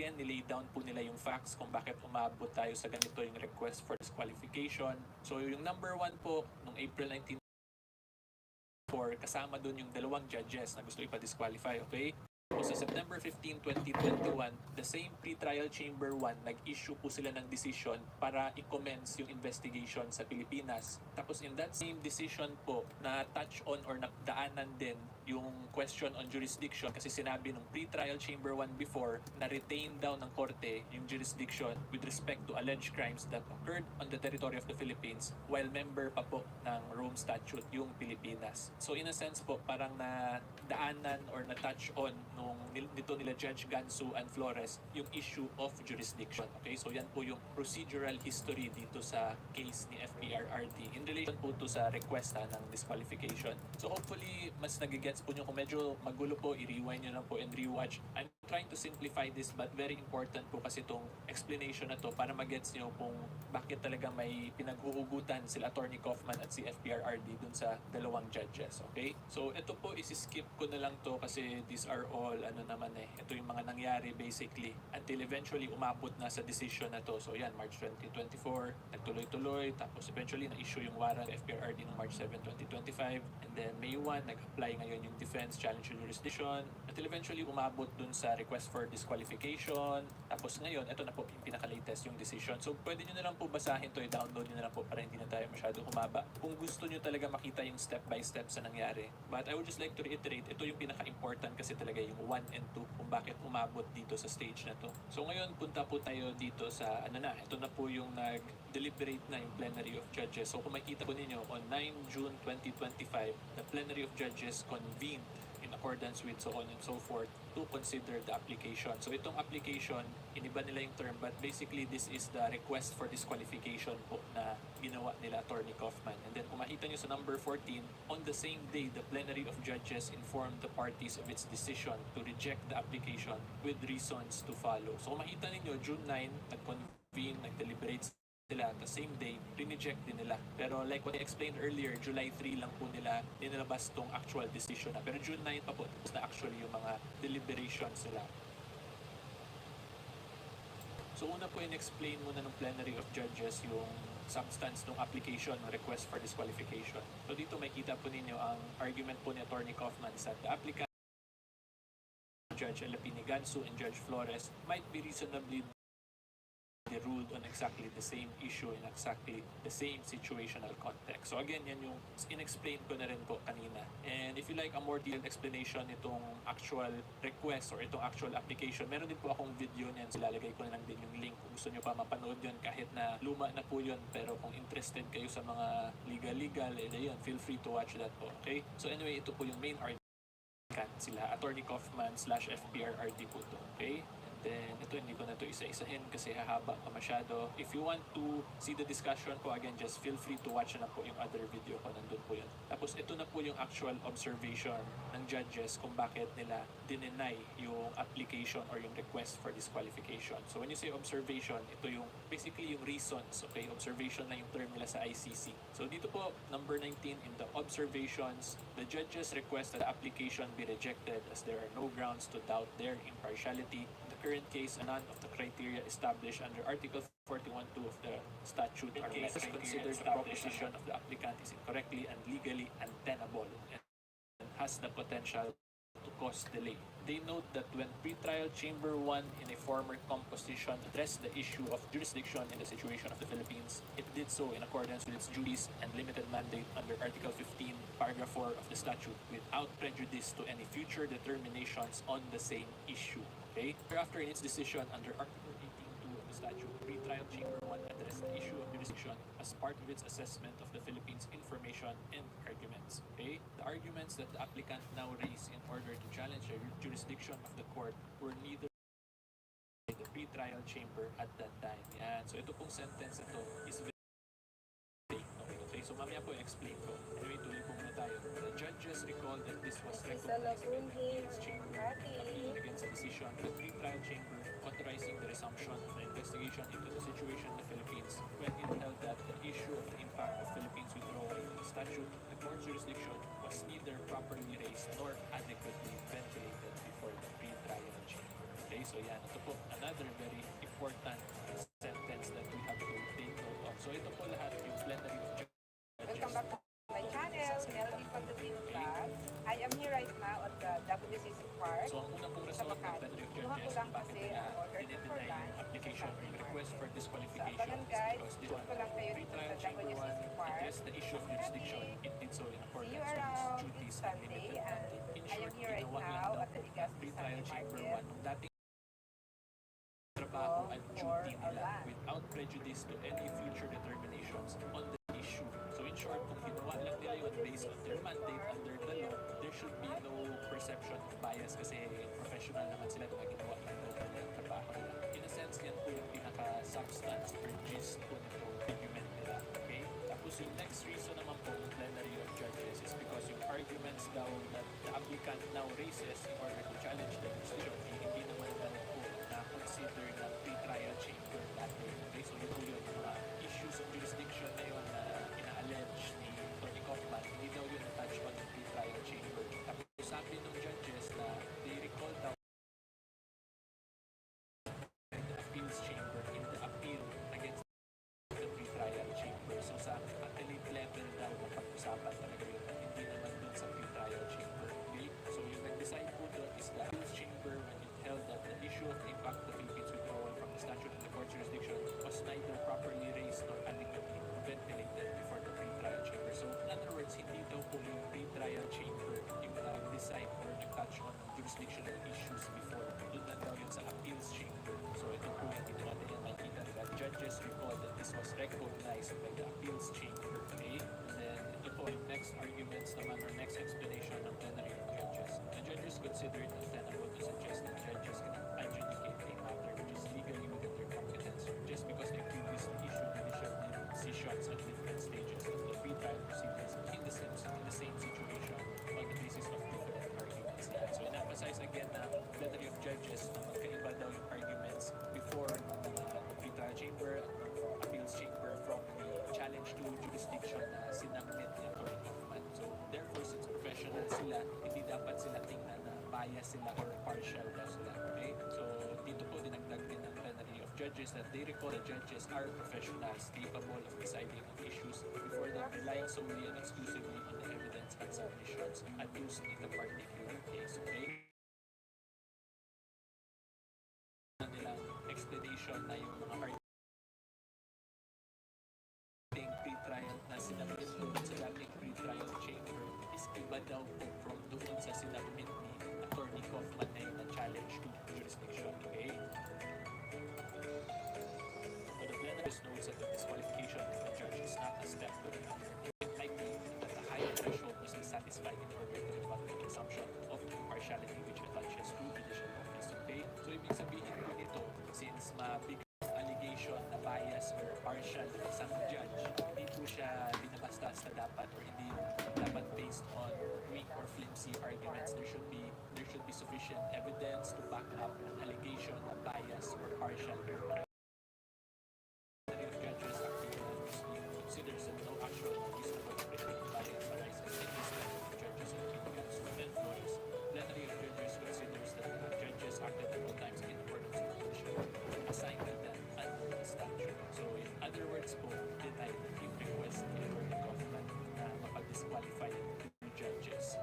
again, nilay down po nila yung facts kung bakit umabot tayo sa ganito yung request for disqualification. So yung number 1 po, noong April 1994, kasama dun yung 2 judges na gusto ipa-disqualify, okay? So sa September 15, 2021, the same pre-trial chamber 1, nag-issue po sila ng decision para i-commence yung investigation sa Pilipinas. Tapos in that same decision po, na-touch on or nadaanan din yung question on jurisdiction kasi sinabi ng pre-trial chamber 1 before na retain daw ng korte yung jurisdiction with respect to alleged crimes that occurred on the territory of the Philippines while member pa po ng Rome Statute yung Pilipinas. So in a sense po, parang nadaanan or na-touch on nung dito nila Judge Gansu and Flores yung issue of jurisdiction. Okay, so yan po yung procedural history dito sa case ni FPRRD in relation po to sa request ng disqualification. So hopefully mas nagigets po nyo. Kung medyo magulo po, i-rewind nyo lang po and rewatch. I'm trying to simplify this but very important po kasi itong explanation na to para magets nyo kung bakit talaga may pinag-uugutan sila Attorney Kaufman at si FPRRD dun sa 2 judges. Okay, so ito po isi-skip ko na lang to kasi these are all ito yung mga nangyari basically until eventually umabot na sa decision na to. So yan, March 2024, nagtuloy-tuloy, tapos eventually na-issue yung warrant FPRRD noong March 7, 2025, and then May 1, nag-apply ngayon yung defense challenge jurisdiction until eventually umabot dun sa request for disqualification. Tapos ngayon, ito na po yung pinaka-latest yung decision. So pwede nyo na lang po basahin to, i-download nyo na lang po para hindi na tayo masyado humaba kung gusto nyo talaga makita yung step by step sa nangyari. But I would just like to reiterate, ito yung pinaka-important kasi talaga yung 1 and 2 kung bakit umabot dito sa stage na to. So ngayon, punta po tayo dito sa ito na po yung nag-deliberate na yung plenary of judges. So kung makita po ninyo, on 9 June 2025, the plenary of judges convened in accordance with so on and so forth to consider the application. So itong application, iniba nila yung term but basically this is the request for disqualification po na ginawa nila Attorney Kaufman. And then kung makita nyo sa number 14, on the same day, the plenary of judges informed the parties of its decision to reject the application with reasons to follow. So kung makita ninyo, June 9, nag-convene, nag-deliberate sila the same day, rineject din nila. Pero like what I explained earlier, July 3 lang po nila nilabas tong actual decision na. Pero June 9 pa po, tapos na actually yung mga deliberations nila. So una po in-explain muna ng plenary of judges yung substance ng application ng request for disqualification. So dito makita po ninyo ang argument po ni Attorney Kaufman is that the applicant, Judge Gansu and Judge Flores might be reasonably they ruled on exactly the same issue in exactly the same situational context. So again, yan yung in-explain ko na rin po kanina. And if you like a more detailed explanation itong actual request or itong actual application, meron din po akong video niyan. So lalagay ko na lang din yung link kung gusto nyo pa mapanood yun kahit na luma na po yun. Pero kung interested kayo sa mga legal, yun, feel free to watch that po. Okay? So anyway, ito po yung main argument sila, Attorney Kaufman / FPRRD po to. Okay? Then, ito hindi ko na ito isa-isahin kasi hahaba pa masyado. If you want to see the discussion po, again, just feel free to watch na po yung other video ko. Nandun po yun. Tapos, ito na po yung actual observation ng judges kung bakit nila dinenay yung application or yung request for disqualification. So, when you say observation, ito yung basically yung reasons. Okay, observation na yung term nila sa ICC. So, dito po, number 19, in the observations, the judges request that the application be rejected as there are no grounds to doubt their impartiality. Current case, none of the criteria established under Article 41(2) of the statute are met. Considered the proposition of the applicant is incorrectly and legally untenable and has the potential to cause delay. They note that when pre-trial Chamber 1 in a former composition addressed the issue of jurisdiction in the situation of the Philippines, it did so in accordance with its duties and limited mandate under Article 15, Paragraph 4 of the statute without prejudice to any future determinations on the same issue. Okay? Thereafter, in its decision under Article 18.2 of the statute, pre-trial Chamber 1 addressed the issue of jurisdiction as part of its assessment of the Philippines' information and arguments. Okay? The arguments that the applicant now raised in order to challenge the jurisdiction of the court were neither by the pre-trial chamber at that time. Yan. So ito pong sentence ito is very okay. So mamaya po i-explain ko. Anyway, tuloy po muna tayo. The judges recalled that this was recognized by the appeals chamber appealed against the decision of the pre-trial chamber authorizing the resumption of the investigation into the situation in the Philippines when it held that the issue of the impact of Philippines withdrawal from the statute, the court's jurisdiction, was neither properly raised nor adequately ventilated before the pre-trial chamber. Okay? Okay, so yan, ito po another very important sentence that we have to take note of. So ito po lahat yung plenary of Welcome back to my channel, Meldy Baldovino. I am here right now at the WCC Park. So ang unang pong result ng plenary of judges kung bakit nila dinideny yung application or request for disqualification is because they want pre-trial chamber 1 address the issue of jurisdiction. It did so in accordance with its duties and limited mandate. In short, ginawa lang daw po ng pre-trial chamber 1 ng dating trabaho at duty nila without prejudice to any future determinations on the issue. So in short, kung ginawa lang nila yun based on their mandate under the law, there should be no perception of bias kasi professional naman sila na ginawa lang daw po ng trabaho nila. In a sense, yan po yung pinaka-substance or gist po nitong argument nila. Okay? Tapos yung next reason naman po ng plenary of judges is because yung arguments daw that the applicant now raises in order to challenge the decision, hindi naman daw po na-consider ng pre-trial chamber dati. Okay? So yun po yung mga issues of jurisdiction na yun na ina-allege ni Tony Kaufman, hindi daw yun na-touch on ng pre-trial chamber. Tapos sabi ng judges na they recall daw the appeals chamber in the appeal against the pre-trial chamber. So sa appellate level daw mapag-usapan talaga yun at hindi naman dun sa pre-trial chamber. Okay? So yung nag-decide po doon is the appeals chamber when it held that the issue of impact of the Philippines withdrawal from the statute of the court jurisdiction was neither properly raised nor adequately ventilated before the pre-trial chamber. So in other words, hindi daw po yung pre-trial chamber yung nag-decide or nag-touch on jurisdictional issues before. Doon na daw yun sa appeals chamber. So ito po yung dito natin yung makikita that judges recall that this was recognized by the appeals chamber. Okay? And then ito po yung next arguments naman or next explanation ng plenary of judges. The judges consider it untenable to suggest that judges cannot adjudicate a matter which is legally within their competence just because they previously issued judicial decisions at different stages of the pre-trial proceedings in the same situation on the basis of different arguments. So in-emphasize again na plenary of judges na magkaiba daw yung arguments before the pre-trial chamber at ng appeals chamber from the challenge to jurisdiction na sinabit ni Atty. Kaufman. So therefore, since professional sila, hindi dapat sila tingnan na bias sila or partial daw sila. Okay? So dito po dinagdag din ng plenary of judges that they recall the judges are professionals capable of deciding on issues before them relying solely and exclusively on the evidence and submissions adduced in the particular case. Okay? Nilang explanation na yung mga pre-trial na sinabit doon sa dating pre-trial chamber is iba daw po from doon sa sinabit ni Atty. Kaufman na yung na-challenge to jurisdiction. Okay? So the plenary notes that the disqualification of the judge is not a step to the it might be that a higher threshold must be satisfied in order to rebut the presumption of impartiality which attaches to judicial office. Okay? So ibig sabihin po nito, since mabigat allegation na bias or partial ng isang judge, hindi po siya binabasta dapat or hindi dapat based on weak or flimsy arguments. There should be sufficient evidence to back up an allegation na bias or partial. The judges considers that no actual reasonable bias arises in this type of judges and tribunals. Then Flores, plenary of judges considers that the judges acted at all times in accordance with the mission assigned to them under the statute. So in other words po, denied yung request ni Atty. Kaufman na mapag-disqualify yung judges.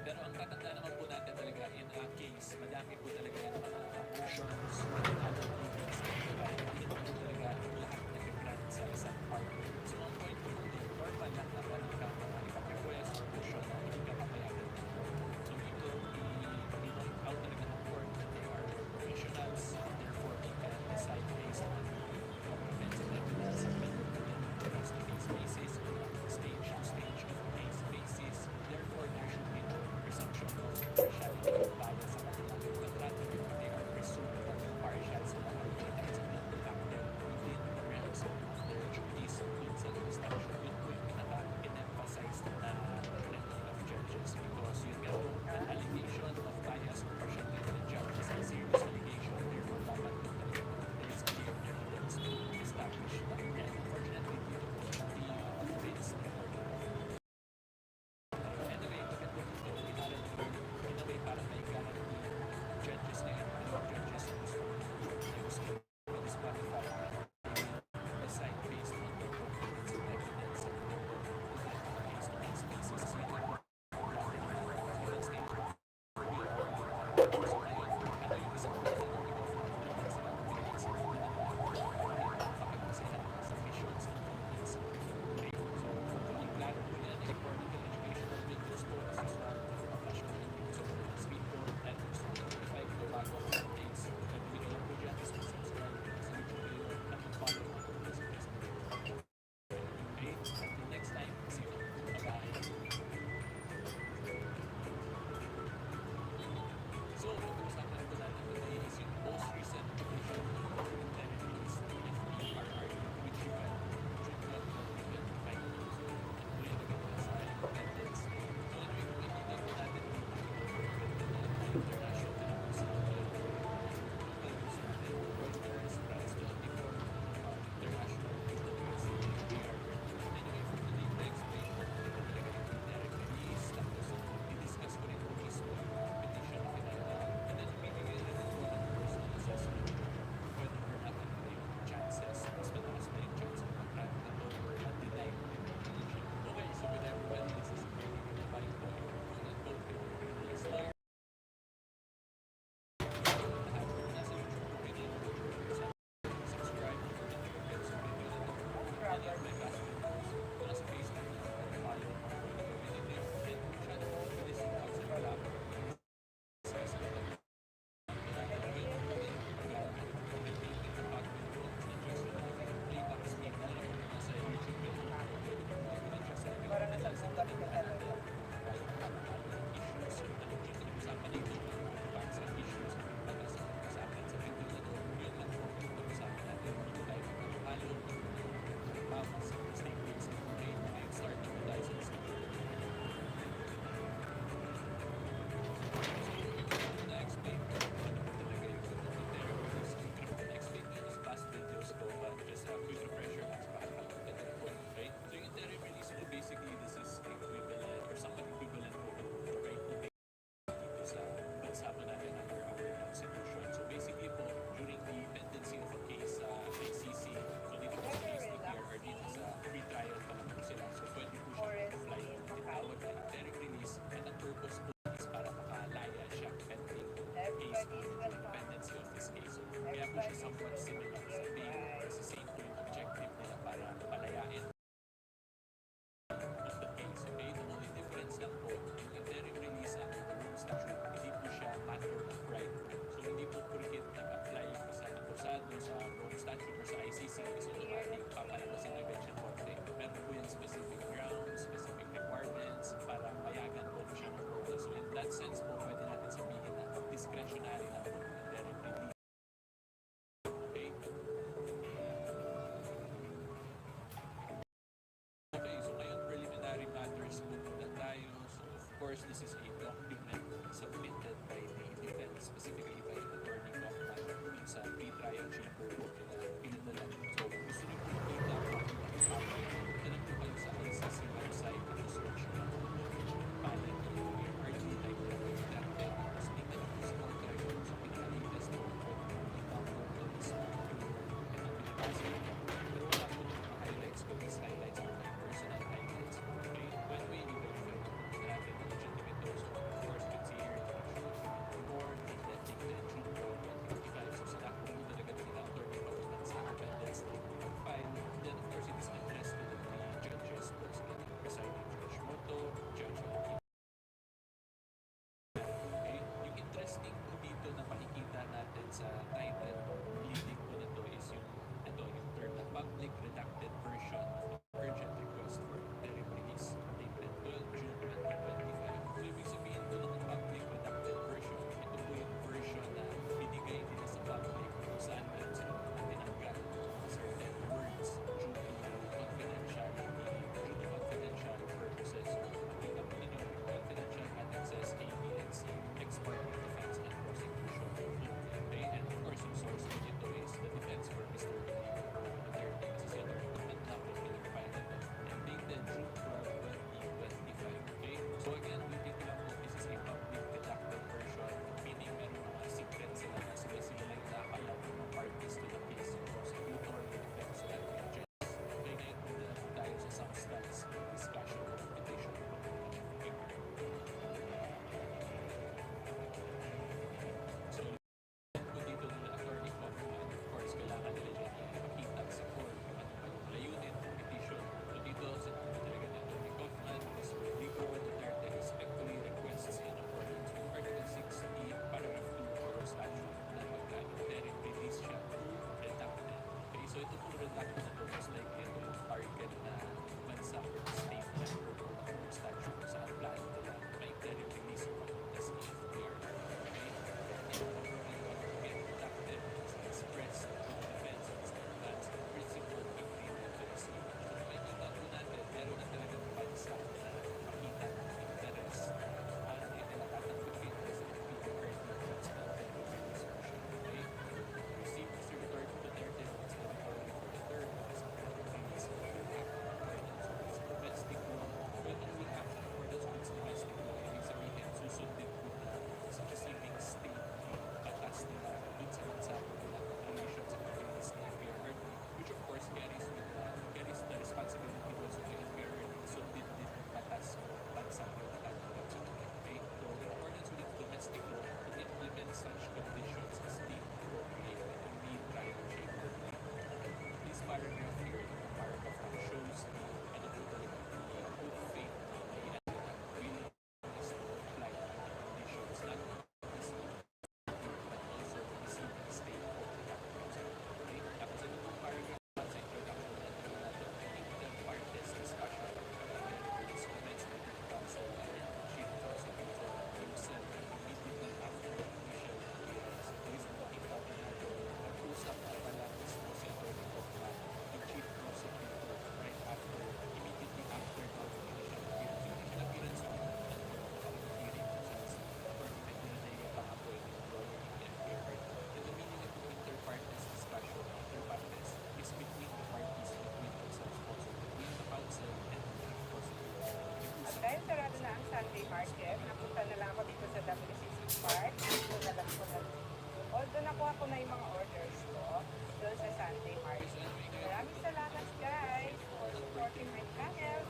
Pero ang tatanda naman po natin talaga in a case, madami po talaga yung mga motions and other rulings na hindi po talaga lahat nag-grant sa isang party. So ang point po doon, normal lang na parang ka mga ipaprequest or motion na hindi ka papayagan. So ito, i-point out talaga ng court that they are professionals, therefore they can decide based on comprehensive evidence and case-to-case basis or stage-to-stage of case basis. Therefore, there should be no presumption of partiality or bias sa kanilang pagtrato So ngayon, ano yung isang pinaka-ginagawa ko sa Philippines na napakasaya ng submissions ng Philippines. Okay? So, yung plano po yan ay according to educational videos po as usual, flash ko lang dito sa screen ko and gusto ko notify ko bago ako updates. Nagbibigay lang po dyan is mag-subscribe sa YouTube video at mag-follow mga po sa Facebook. Okay? Until next time, see you. Bye-bye. So, pag-uusapan po natin today is yung most recent edition of the Philippines FERR, which you can check out on you can find it. So, tuloy na ganda sa independence. So, anyway, kung kaibigan po natin dito yung international na po sa local news natin, Reuters, France 24, international news na po sa PR. Anyway, for today, next week, ito talaga yung direct release. Tapos, i-discuss ko rin po mismo yung competition na kinagawa. And then, ibibigay rin ako ng personal assessment whether or not ano na yung chances, mas mataas na yung chance ng mag-grant na to or deny mo yung application. Okay, so with everybody, this is Meldy Baldovinovlogs po. And don't forget to please like, lahat po nasa YouTube ko rin subscribe, and don't forget sa video na to. And yung my classmates, kung nasa Facebook, follow, video there, and masyado po bilis yung outside collab. Somewhat similar sa bail kasi same po yung objective nila para palayain of the case. Okay? The only difference lang po, yung interim release and the rule statute, hindi po siya matter of right. So hindi po porkit nag-apply sa akusado sa rule statute or sa ICC is automatic papalabasin agad siya korte. Meron po yung specific grounds, specific requirements para payagan po siya ng korte. So in that sense po, pwede natin sabihin na discretionary na po yung interim release. Okay? although nakuha ko na yung mga orders ko doon sa Sunday market. Maraming salamat guys for supporting my channel.